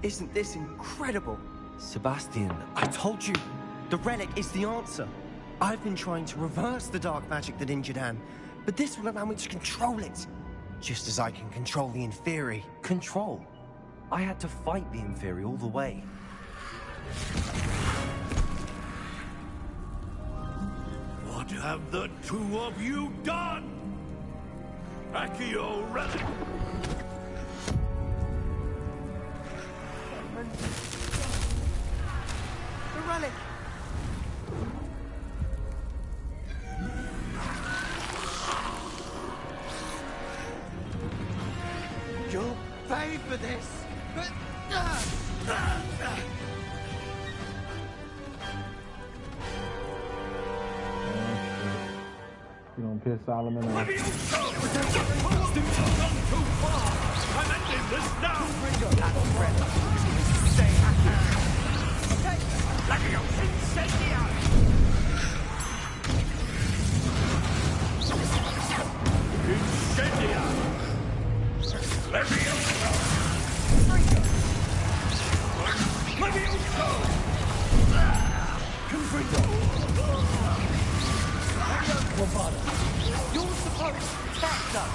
Isn't this incredible? Sebastian, I told you, The relic is the answer. I've been trying to reverse the dark magic that injured Anne, but this will allow me to control it. Just as I can control the Inferi. control. I had to fight the Inferi all the way. What have the two of you done? Accio relic! The relic! You'll pay for this! You gonna piss Solomon off? Levioso! Gone too far! I'm ending this now! Levioso incendiary! Incendiary! Levioso! Levioso! Confringo! You're supposed to protect us!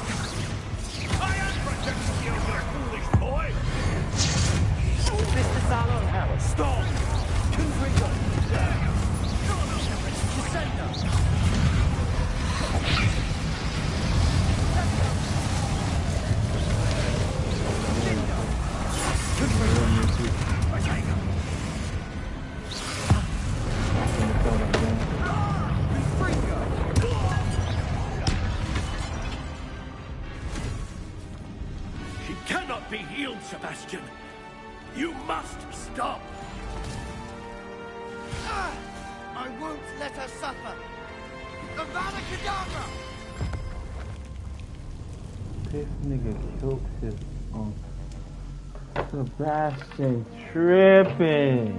I am protecting you, you foolish boy! Mr. Sallow! Stop! Confringo! Descender! She cannot be healed, Sebastian. You must stop. I won't let her suffer! Avada Kedavra! This nigga killed his Sebastian tripping.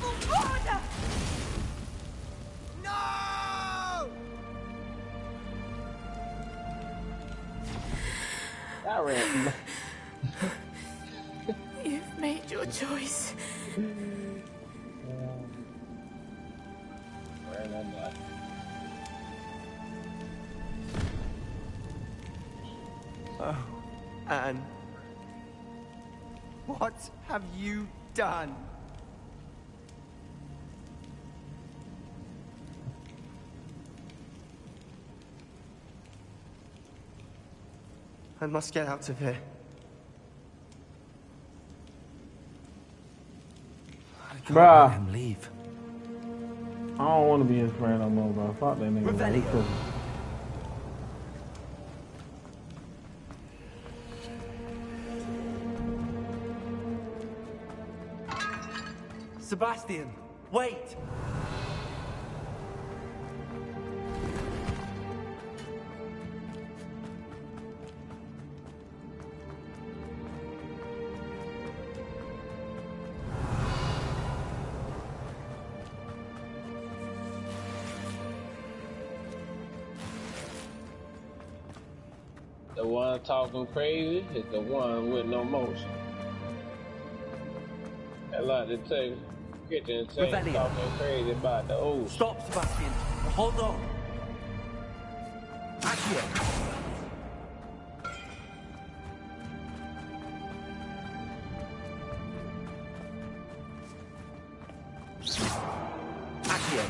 Oh my god. No! That ran. You've made your choice. Oh, Anne. What have you done? I must get out of here. I can't Bruh. let him leave. I don't want to be his friend no more, bro. Fuck that nigga. Revelio. Bro. Sebastian, wait! The one talking crazy is the one with no motion. I like to take kitchen sink Revelio. talking crazy about the ocean. Stop, Sebastian. Hold on. Accio. Accio.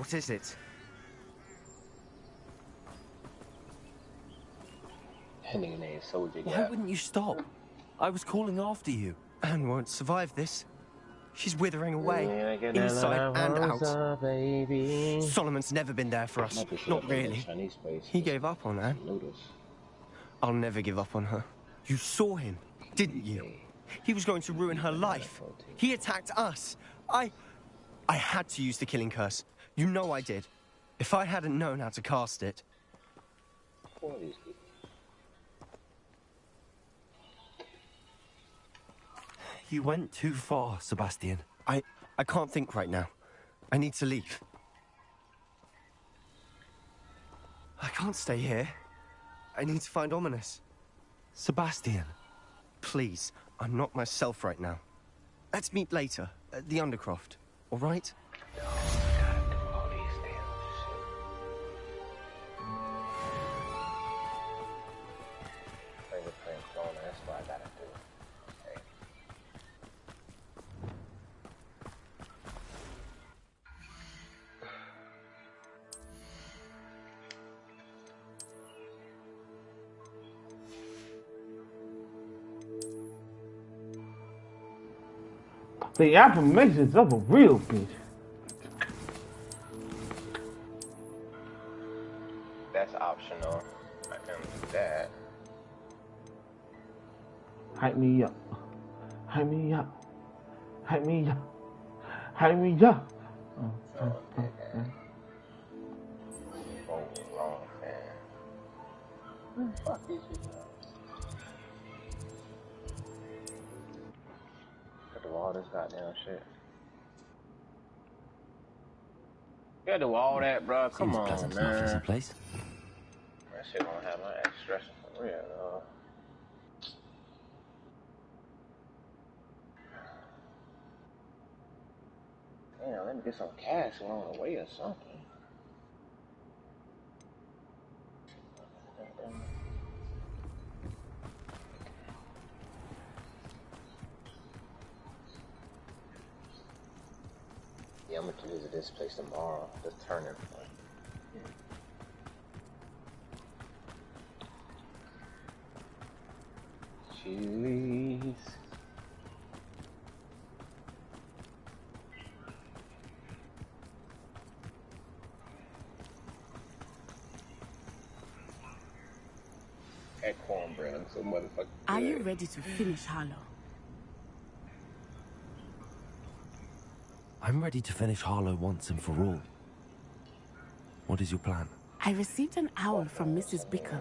What is it? That nigga named Soldier Why Gap. wouldn't you stop? I was calling after you. Anne won't survive this. She's withering away, Yeah, get that inside and out. up, baby. Solomon's never been there for us. Might be set Not up in that really. Chinese place. He gave up on Anne. Noodles. I'll never give up on her. You saw him, didn't you? He was going to ruin her life. He attacked us. I had to use the killing curse. You know I did. If I hadn't known how to cast it. Who are these people? You went too far, Sebastian. I can't think right now. I need to leave. I can't stay here. I need to find Ominous. Sebastian. Please, I'm not myself right now. Let's meet later at the Undercroft, all right? All these damn shit. Fingerprint clone, that's what I gotta do. Okay. The affirmations of a real bitch. That's optional. I can do that. Hype me up. Hype me up. Hype me up. Hype me up. Oh, wrong fan. Fuck these people. Got to do all this goddamn shit. You gotta do all that, bro. Come Seems on, pleasant enough as a man. place. That shit gonna have my ass stressing for real, though. Damn, let me get some cash along the way or something. Yeah, I'm gonna visit this place tomorrow, the turning point. Chili's. That cornbread looks so motherfucking good. Are you ready to finish Harlow? I'm ready to finish Harlow once and for all. What is your plan? I received an owl from Mrs. Bickle.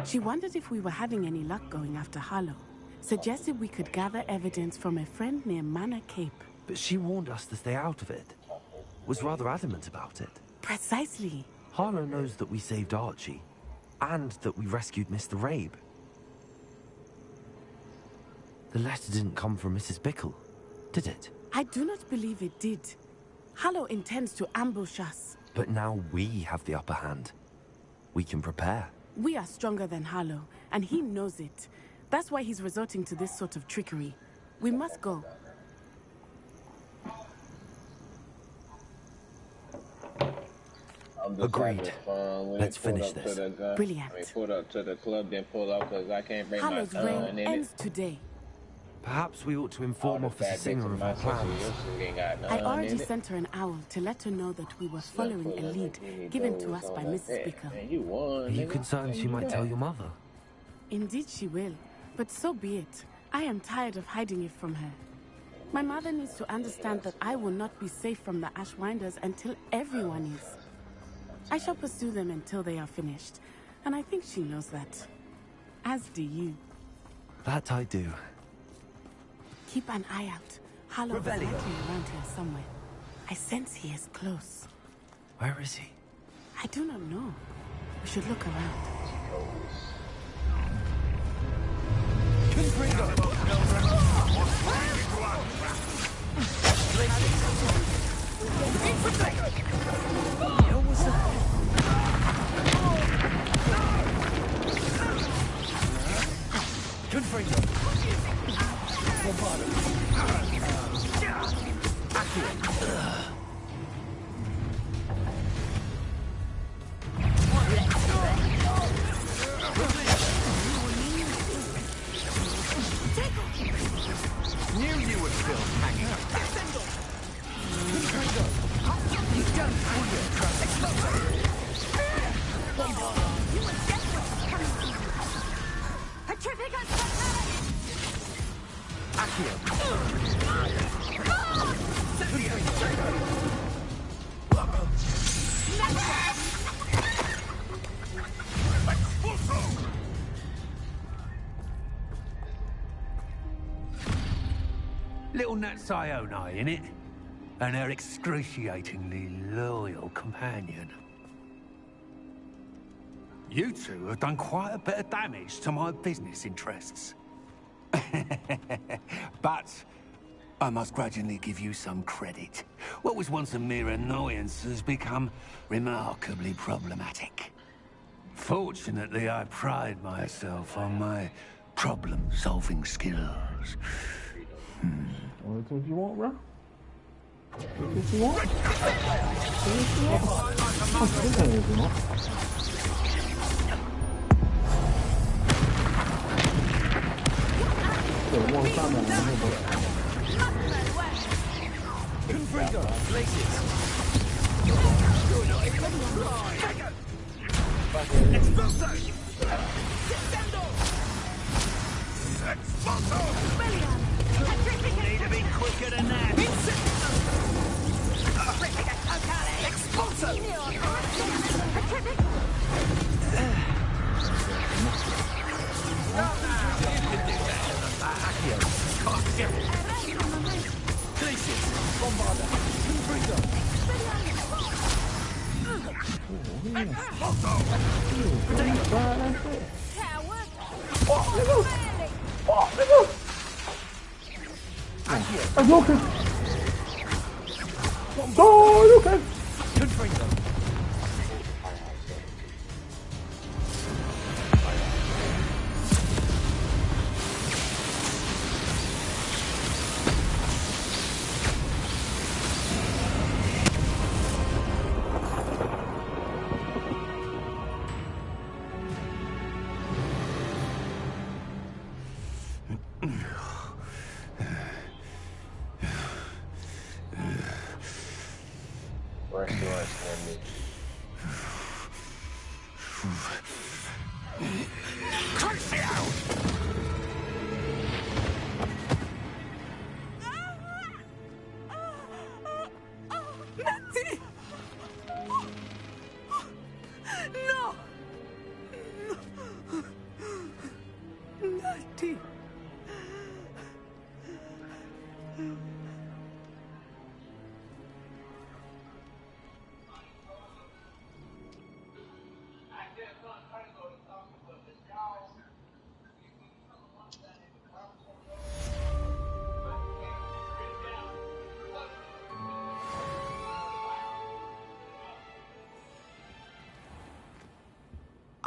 She wondered if we were having any luck going after Harlow. Suggested we could gather evidence from a friend near Manor Cape. But she warned us to stay out of it. Was rather adamant about it. Precisely. Harlow knows that we saved Archie. And that we rescued Mr. Rabe. The letter didn't come from Mrs. Bickle, did it? I do not believe it did. Harlow intends to ambush us. But now we have the upper hand. We can prepare. We are stronger than Harlow, and he knows it. That's why he's resorting to this sort of trickery. We must go. Agreed. Let's finish this. Brilliant. I mean, pulled up to the club, then pull up because I can't bring Harlow's my gun reign in ends it. today. Perhaps we ought to inform Officer Singer of our plans. I already sent her an owl to let her know that we were following a lead given to us by Mrs. Bickle. Are you concerned she might tell your mother? Indeed she will, but so be it. I am tired of hiding it from her. My mother needs to understand that I will not be safe from the Ashwinders until everyone is. I shall pursue them until they are finished, and I think she knows that. As do you. That I do. Keep an eye out. Harlow is likely around here somewhere. I sense he is close. Where is he? I do not know. We should look around. Little Natsione, innit? And her excruciatingly loyal companion. You two have done quite a bit of damage to my business interests. But I must grudgingly give you some credit. What was once a mere annoyance has become remarkably problematic. Fortunately, I pride myself on my problem-solving skills. What do you want, bro? What do you want? Need to be quicker than that. Are you okay? Oh, are you okay?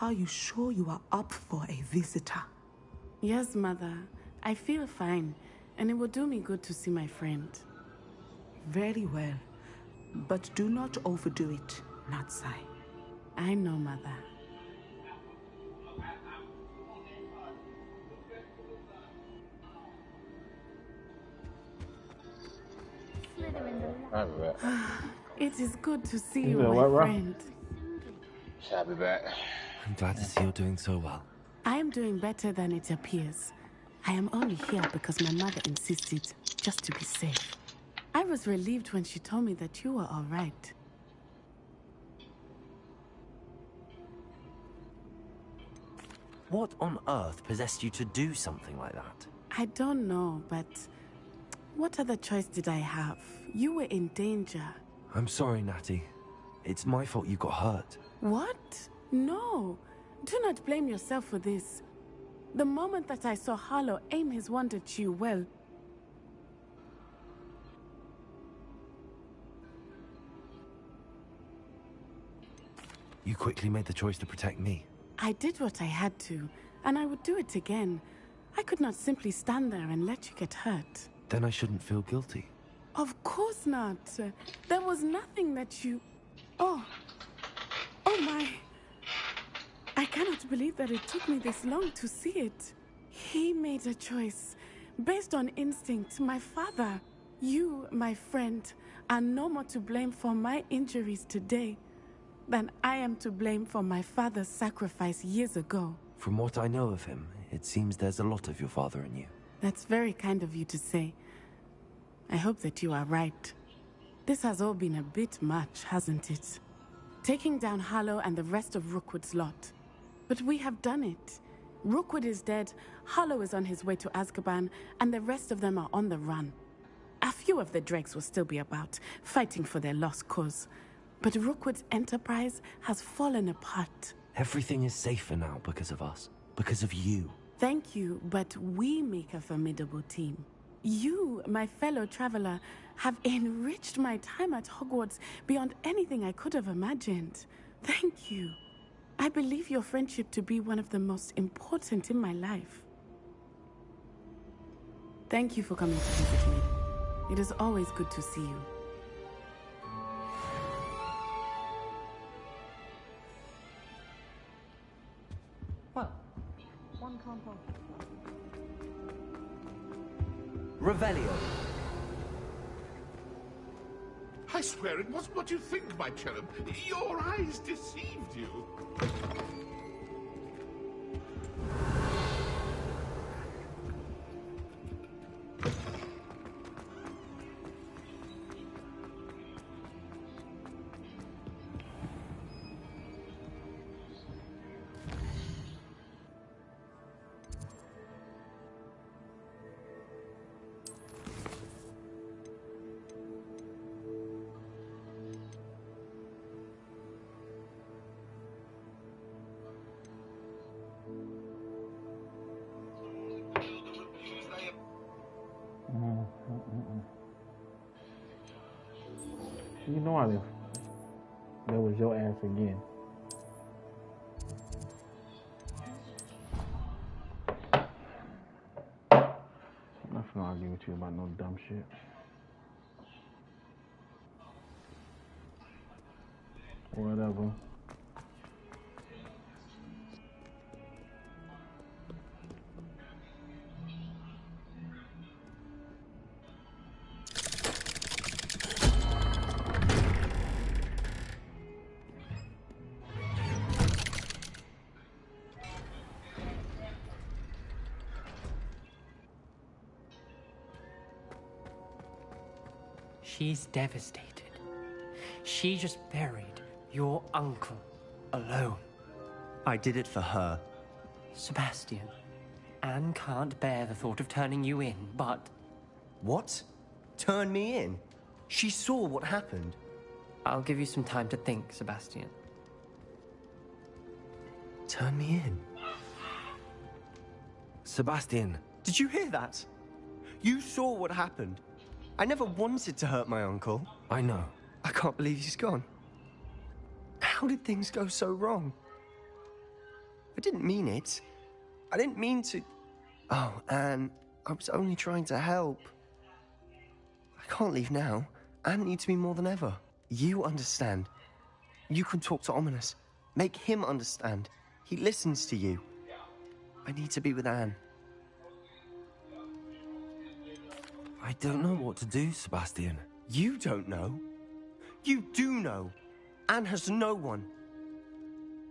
Are you sure you are up for a visitor? Yes, Mother. I feel fine, and it will do me good to see my friend. Very well. But do not overdo it, Natsai. I know, Mother. I'll be back. It is good to see you, Yeah, my right. friend. I'll be back. I'm glad to see you're doing so well. I am doing better than it appears. I am only here because my mother insisted, just to be safe. I was relieved when she told me that you were all right. What on earth possessed you to do something like that? I don't know, but what other choice did I have? You were in danger. I'm sorry, Natty. It's my fault you got hurt. What? No. Do not blame yourself for this. The moment that I saw Harlow aim his wand at you, well... You quickly made the choice to protect me. I did what I had to, and I would do it again. I could not simply stand there and let you get hurt. Then I shouldn't feel guilty. Of course not. There was nothing that you... Oh. Oh my. I cannot believe that it took me this long to see it. He made a choice based on instinct. My father, you, my friend, are no more to blame for my injuries today. then I am to blame for my father's sacrifice years ago. From what I know of him, it seems there's a lot of your father in you. That's very kind of you to say. I hope that you are right. This has all been a bit much, hasn't it? Taking down Harlow and the rest of Rookwood's lot. But we have done it. Rookwood is dead, Harlow is on his way to Azkaban, and the rest of them are on the run. A few of the dregs will still be about, fighting for their lost cause. But Rookwood's enterprise has fallen apart. Everything is safer now because of us. Because of you. Thank you, but we make a formidable team. You, my fellow traveler, have enriched my time at Hogwarts beyond anything I could have imagined. Thank you. I believe your friendship to be one of the most important in my life. Thank you for coming to visit me. It is always good to see you. Well, one can't hold. Revelio. I swear it wasn't what you think, my cherub. Your eyes deceived you. You know I live. That was your ass again. I'm not gonna argue with you about no dumb shit. Whatever. She's devastated. She just buried your uncle alone. I did it for her. Sebastian, Anne can't bear the thought of turning you in, but... What? Turn me in? She saw what happened. I'll give you some time to think, Sebastian. Turn me in? Sebastian. Did you hear that? You saw what happened. I never wanted to hurt my uncle. I know. I can't believe he's gone. How did things go so wrong? I didn't mean it. I didn't mean to... Oh, Anne, I was only trying to help. I can't leave now. Anne needs me more than ever. You understand. You can talk to Ominous. Make him understand. He listens to you. I need to be with Anne. I don't know what to do, Sebastian. You don't know. You do know. Anne has no one.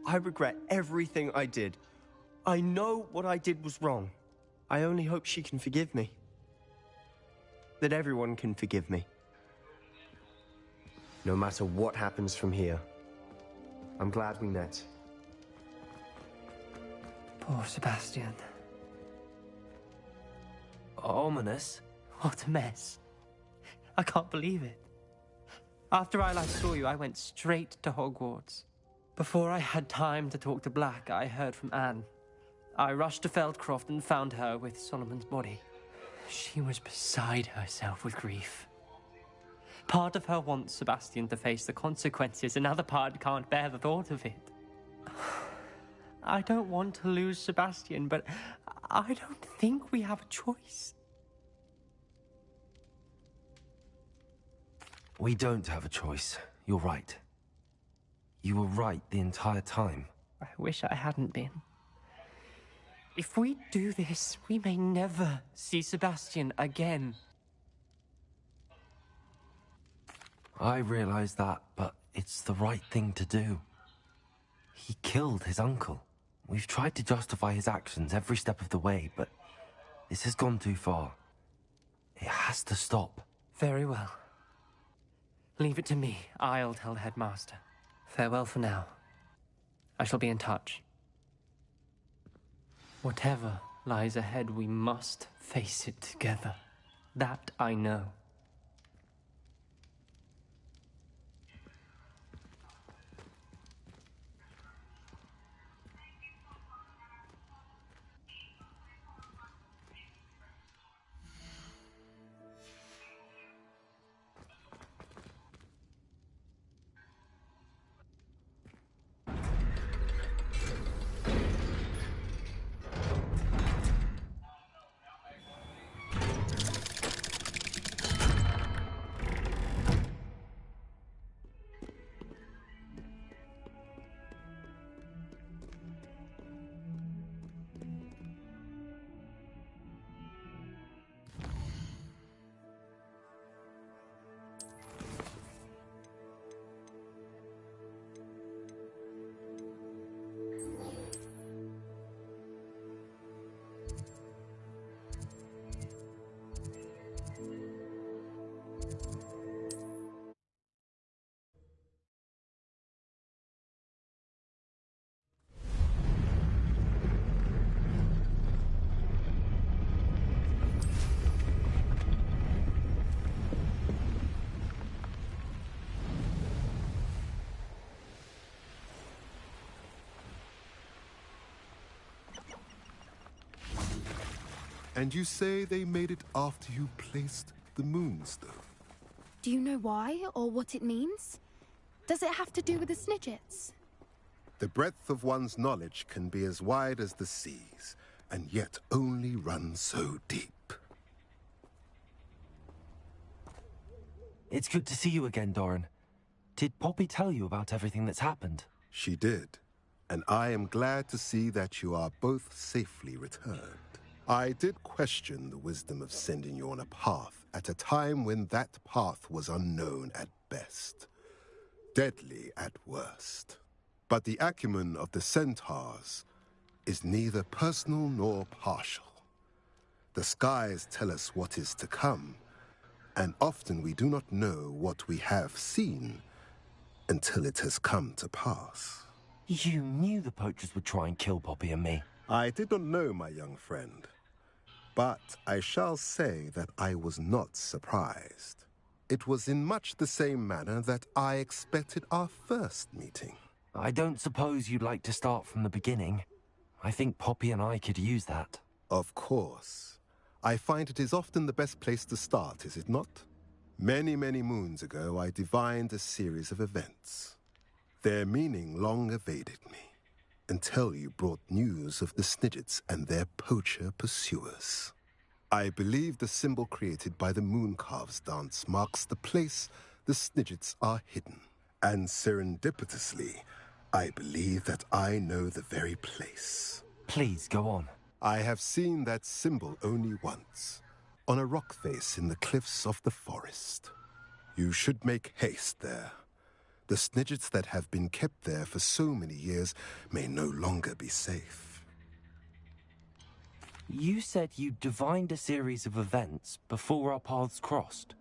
I regret everything I did. I know what I did was wrong. I only hope she can forgive me. That everyone can forgive me. No matter what happens from here. I'm glad we met. Poor Sebastian. Ominous? What a mess. I can't believe it. After I last saw you, I went straight to Hogwarts. Before I had time to talk to Black, I heard from Anne. I rushed to Feldcroft and found her with Solomon's body. She was beside herself with grief. Part of her wants Sebastian to face the consequences, another part can't bear the thought of it. I don't want to lose Sebastian, but I don't think we have a choice. We don't have a choice. You're right. You were right the entire time. I wish I hadn't been. If we do this, we may never see Sebastian again. I realize that, but it's the right thing to do. He killed his uncle. We've tried to justify his actions every step of the way, but this has gone too far. It has to stop. Very well. Leave it to me. I'll tell the headmaster. Farewell for now. I shall be in touch. Whatever lies ahead, we must face it together. That I know. And you say they made it after you placed the moonstone? Do you know why, or what it means? Does it have to do with the Snidgets? The breadth of one's knowledge can be as wide as the seas, and yet only run so deep. It's good to see you again, Doran. Did Poppy tell you about everything that's happened? She did, and I am glad to see that you are both safely returned. I did question the wisdom of sending you on a path at a time when that path was unknown at best, deadly at worst. But the acumen of the centaurs is neither personal nor partial. The skies tell us what is to come, and often we do not know what we have seen until it has come to pass. You knew the poachers would try and kill Poppy and me. I did not know, my young friend. But I shall say that I was not surprised. It was in much the same manner that I expected our first meeting. I don't suppose you'd like to start from the beginning. I think Poppy and I could use that. Of course. I find it is often the best place to start, is it not? Many, many moons ago, I divined a series of events. Their meaning long evaded me, until you brought news of the Snidgets and their poacher pursuers. I believe the symbol created by the Mooncalves dance marks the place the Snidgets are hidden. And serendipitously, I believe that I know the very place. Please, go on. I have seen that symbol only once, on a rock face in the cliffs of the forest. You should make haste there. The Snidgets that have been kept there for so many years may no longer be safe. You said you divined a series of events before our paths crossed.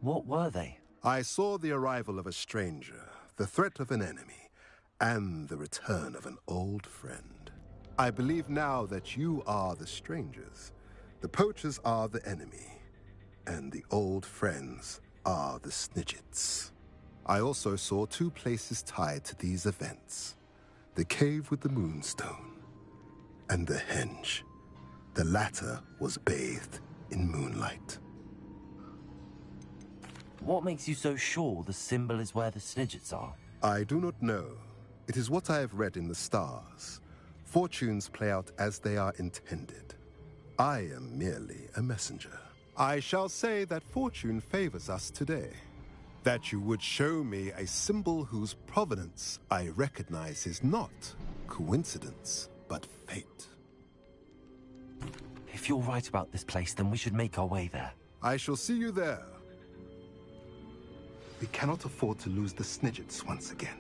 What were they? I saw the arrival of a stranger, the threat of an enemy, and the return of an old friend. I believe now that you are the strangers, the poachers are the enemy, and the old friends are the Snidgets. I also saw two places tied to these events. The cave with the moonstone, and the henge. The latter was bathed in moonlight. What makes you so sure the symbol is where the Snidgets are? I do not know. It is what I have read in the stars. Fortunes play out as they are intended. I am merely a messenger. I shall say that fortune favors us today. That you would show me a symbol whose provenance I recognize is not coincidence, but fate. If you're right about this place, then we should make our way there. I shall see you there. We cannot afford to lose the Snidgets once again.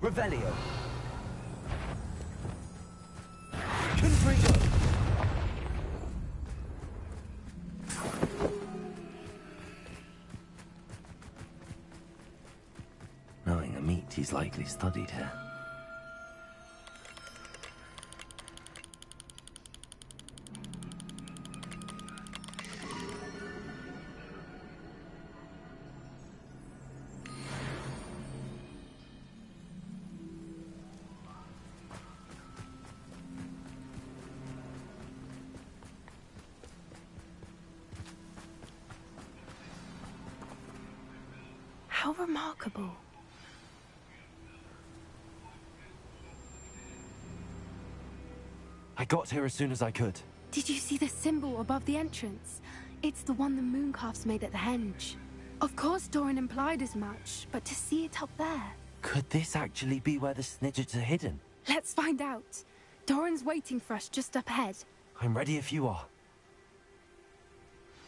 Revelio. Confringo. Knowing a meat, he's likely studied here. How remarkable. I got here as soon as I could. Did you see the symbol above the entrance? It's the one the mooncalves made at the henge. Of course Doran implied as much, but to see it up there... Could this actually be where the Snidgets are hidden? Let's find out. Doran's waiting for us just up ahead. I'm ready if you are.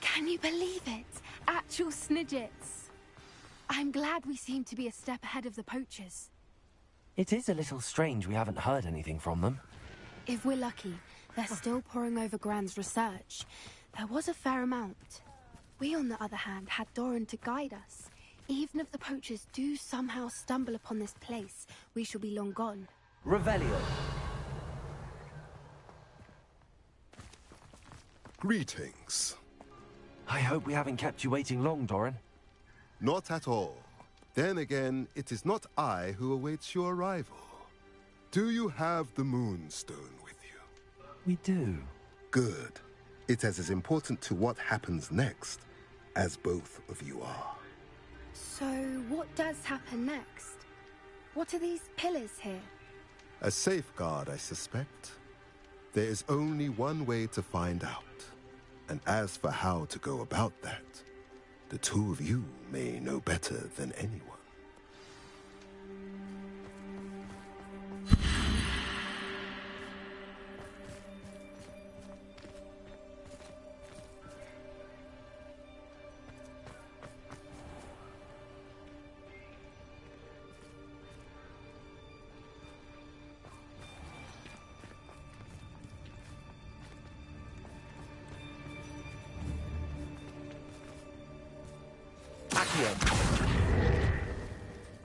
Can you believe it? Actual Snidgets. I'm glad we seem to be a step ahead of the poachers. It is a little strange we haven't heard anything from them. If we're lucky, they're still poring over Gran's research. There was a fair amount. We, on the other hand, had Doran to guide us. Even if the poachers do somehow stumble upon this place, we shall be long gone. Revelio. Greetings. I hope we haven't kept you waiting long, Doran. Not at all. Then again, it is not I who awaits your arrival. Do you have the Moonstone with you? We do. Good. It is as important to what happens next as both of you are. So, what does happen next? What are these pillars here? A safeguard, I suspect. There is only one way to find out. And as for how to go about that, the two of you may know better than anyone.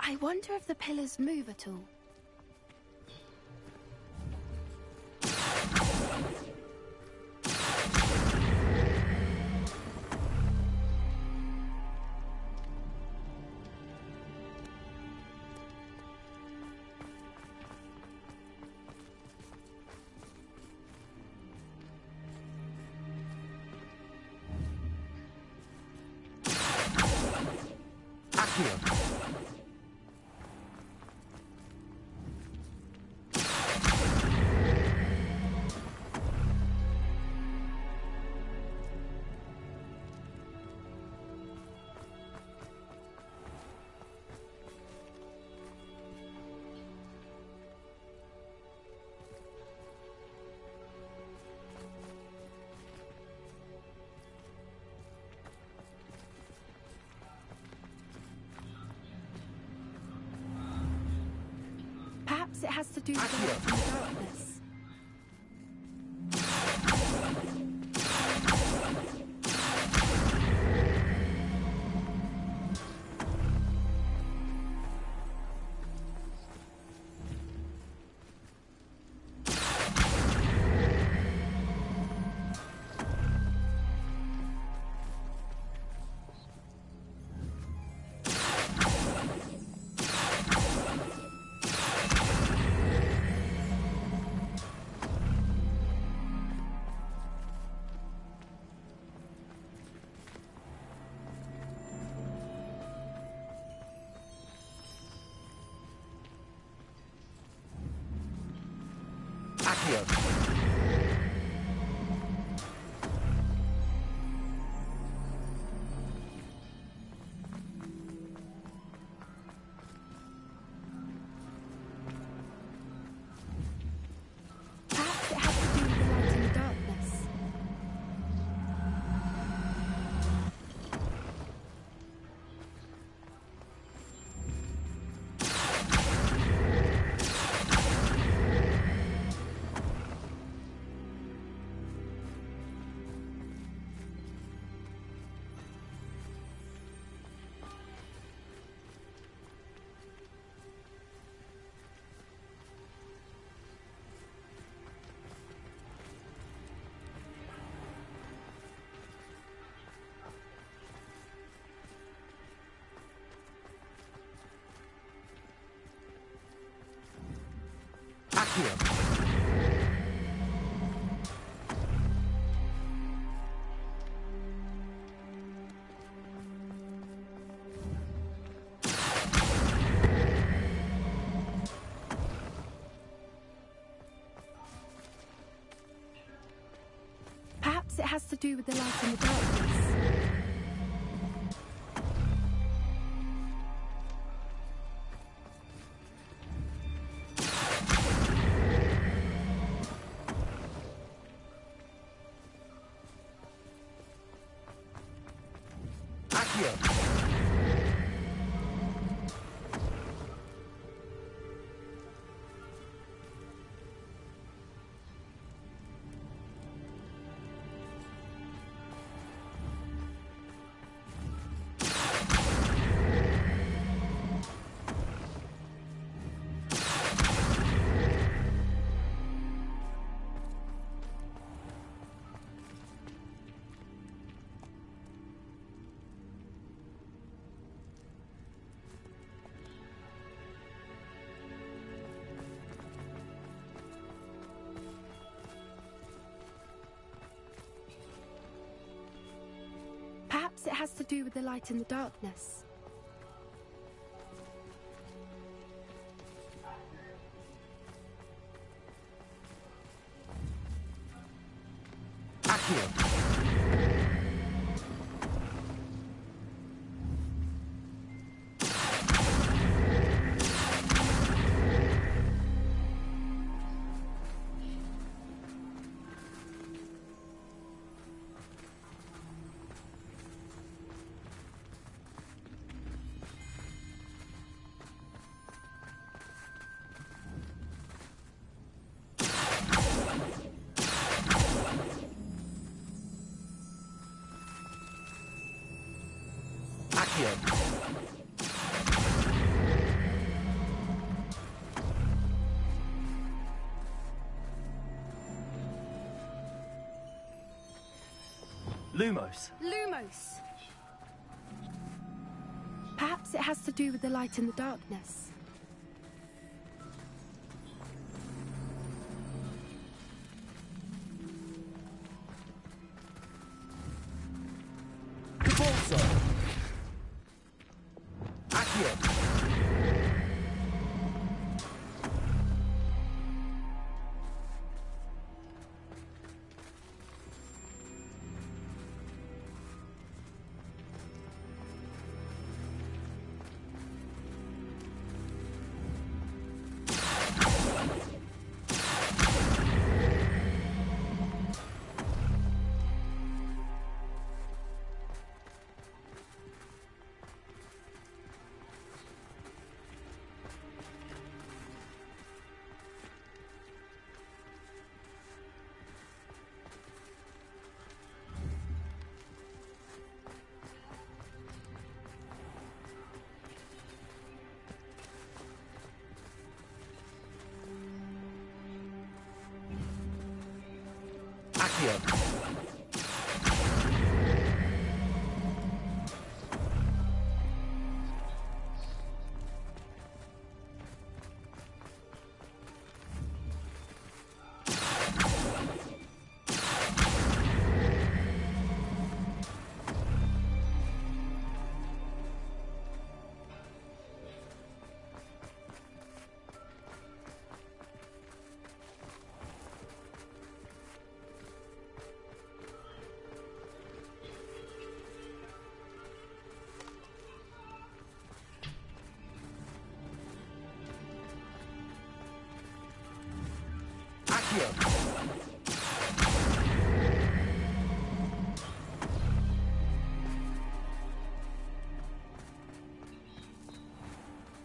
I wonder if the pillars move at all. Perhaps it has to do with the light and the darkness. Accio. Perhaps it has to do with the light and the darkness. Perhaps it has to do with the light and the darkness. Accio. Lumos. Lumos! Perhaps it has to do with the light and the darkness.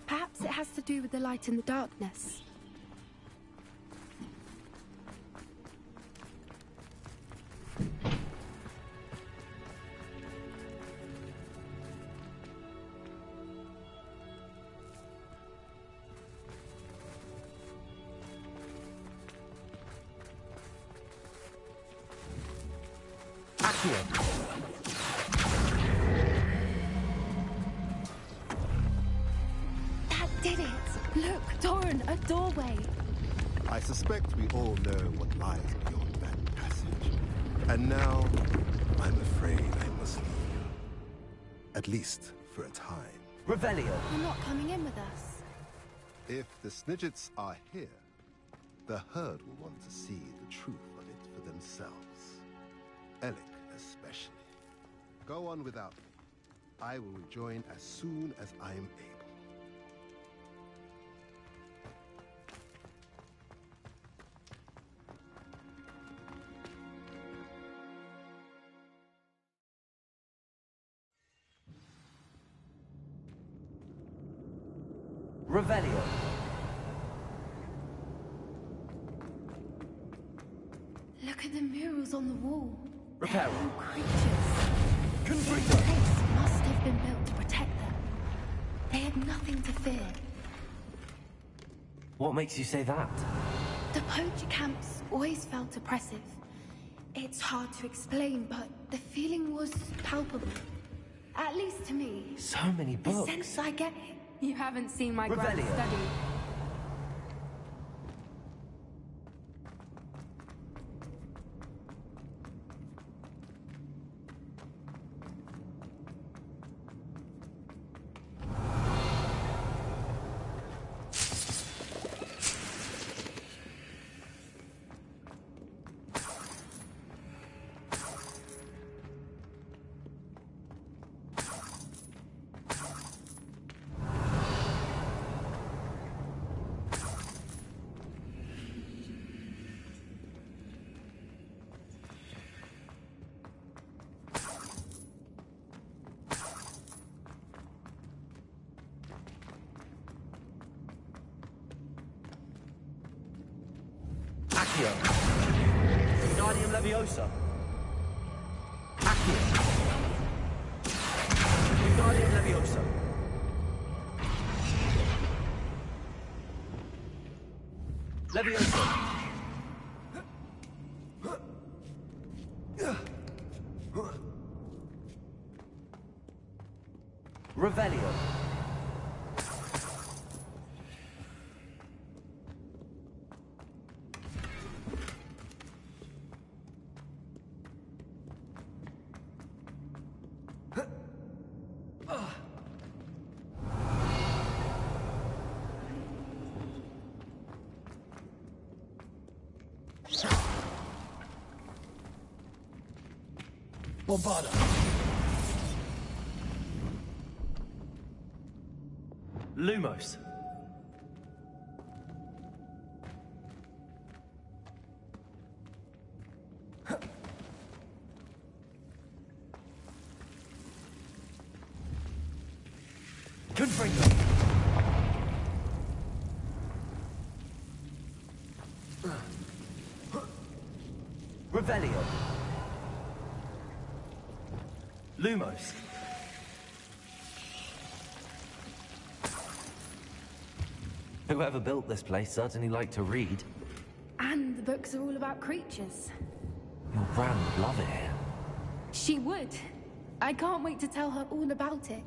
Perhaps it has to do with the light and the darkness. That did it! Look, Doran, a doorway. I suspect we all know what lies beyond that passage. And now, I'm afraid I must leave you. At least for a time. Revelio! You're not coming in with us. If the Snidgets are here, the herd will want to see the truth of it for themselves. Alec especially. Go on without me. I will rejoin as soon as I am able. Revelio. Look at the murals on the wall. Reparo. They're all creatures. This place must have been built to protect them. They had nothing to fear. What makes you say that? The poacher camps always felt oppressive. It's hard to explain, but the feeling was palpable. At least to me. So many books. The sense I get. You haven't seen my grand Revelio. study. Accio. Wingardium Leviosa. Accio. Wingardium Leviosa. Leviosa. Revelio. Bombarda. Lumos. Confringo. Revelio. Lumos. Whoever built this place certainly liked to read. And the books are all about creatures. Your gran would love it here. She would. I can't wait to tell her all about it.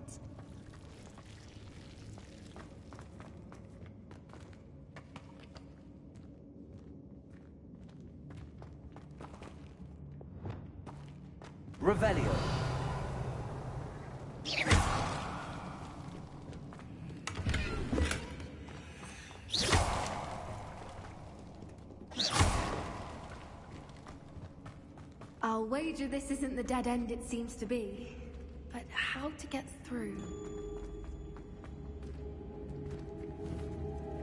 Revelio. I'll wager this isn't the dead end it seems to be. But how to get through?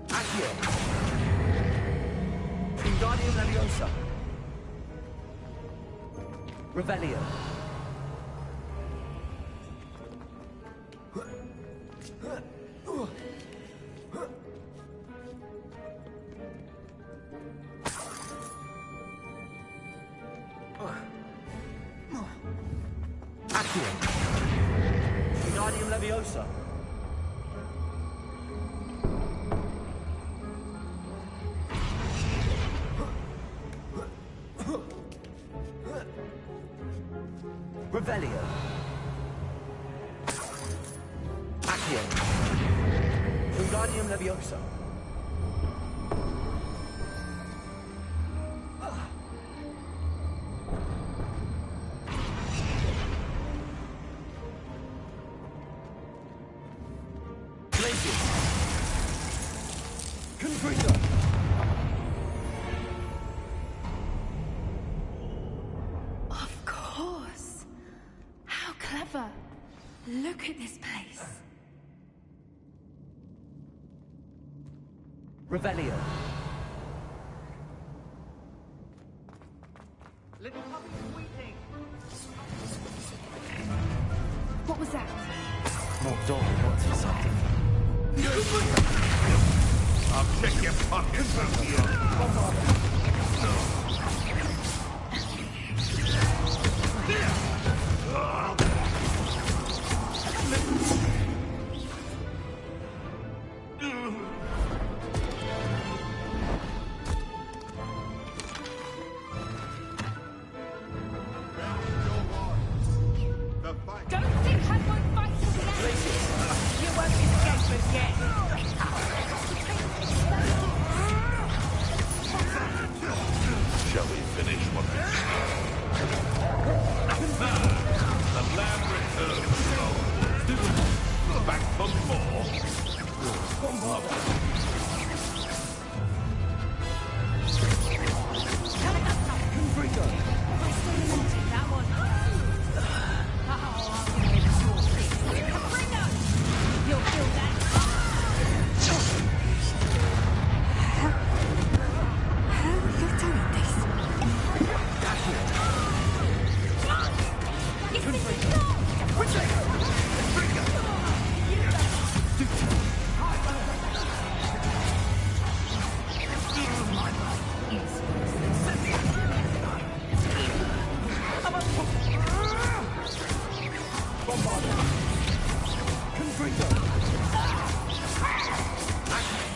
Accio. Wingardium Leviosa. Revelio. Accio. Wingardium Leviosa. Revelio. Accio. Wingardium Leviosa. ever. Look at this place. Revelio. What was that? More door, what's inside? I'll check your pockets from here. Don't think I won't fight to the end. You won't escape again. Shall we finish what we started? The land returns. Back for more. That one. You'll feel that. How are you doing this?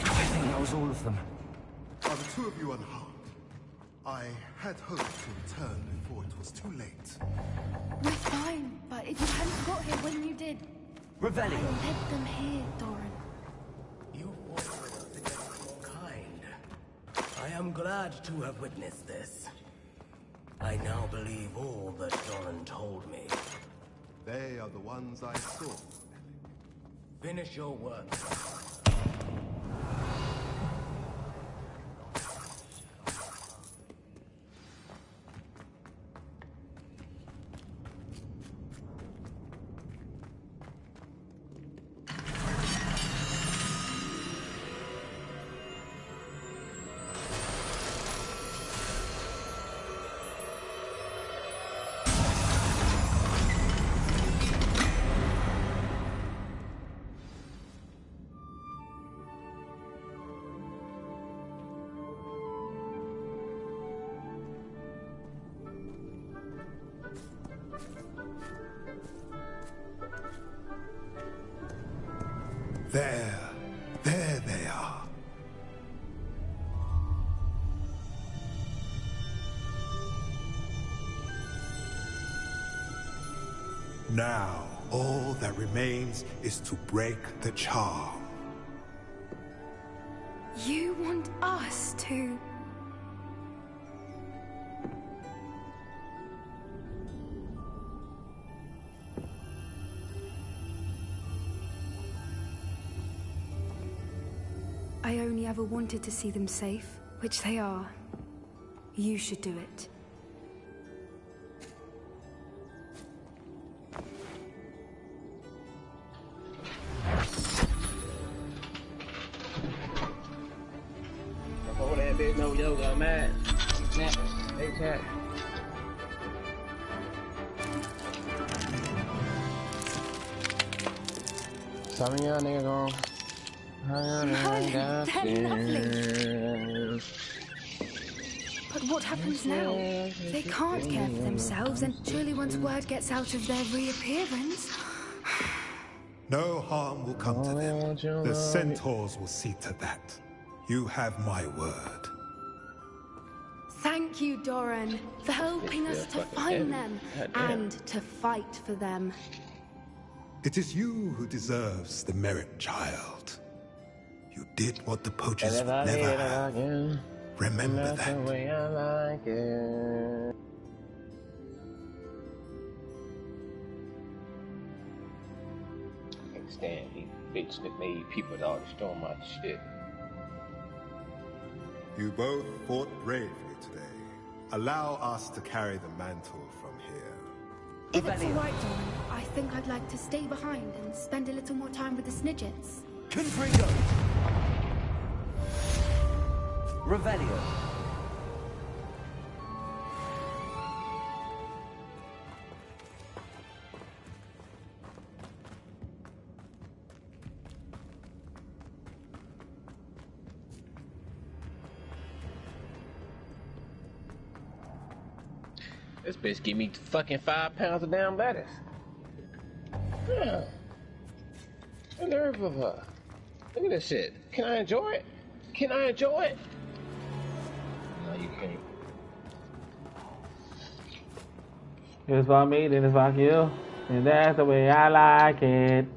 I think that was all of them. Are the two of you unharmed? I had hoped to return before it was too late. We're fine, but if you hadn't got here when you did, I Revelio. led them here, Doran. You boys are more kind. I am glad to have witnessed this. I now believe all that Doran told me. They are the ones I saw. Finish your work. There they are. Now, all that remains is to break the charm. You want us to... I only ever wanted to see them safe, which they are. You should do it. Before that bitch no yoga, man. Snap. Hey, chat. Some of y'all niggas gon' They're lovely. But what happens now? They can't care for themselves, and surely once word gets out of their reappearance... No harm will come to them. The centaurs will see to that. You have my word. Thank you, Doran, for helping us to find them and to fight for them. It is you who deserves the merit, child. You did what the poachers would never have. Remember that. The way I like it. I can't stand these bitches that made people all destroy my shit. You both fought bravely today. Allow us to carry the mantle from here. If it's all right, Doran, I think I'd like to stay behind and spend a little more time with the Snidgets. Confringo! Revelio. This bitch give me fucking 5 pounds of damn lettuce. Yeah. The nerve of her. Look at this shit. Can I enjoy it? Can I enjoy it? No, you can't. If it's for me, then it's for you. And that's the way I like it.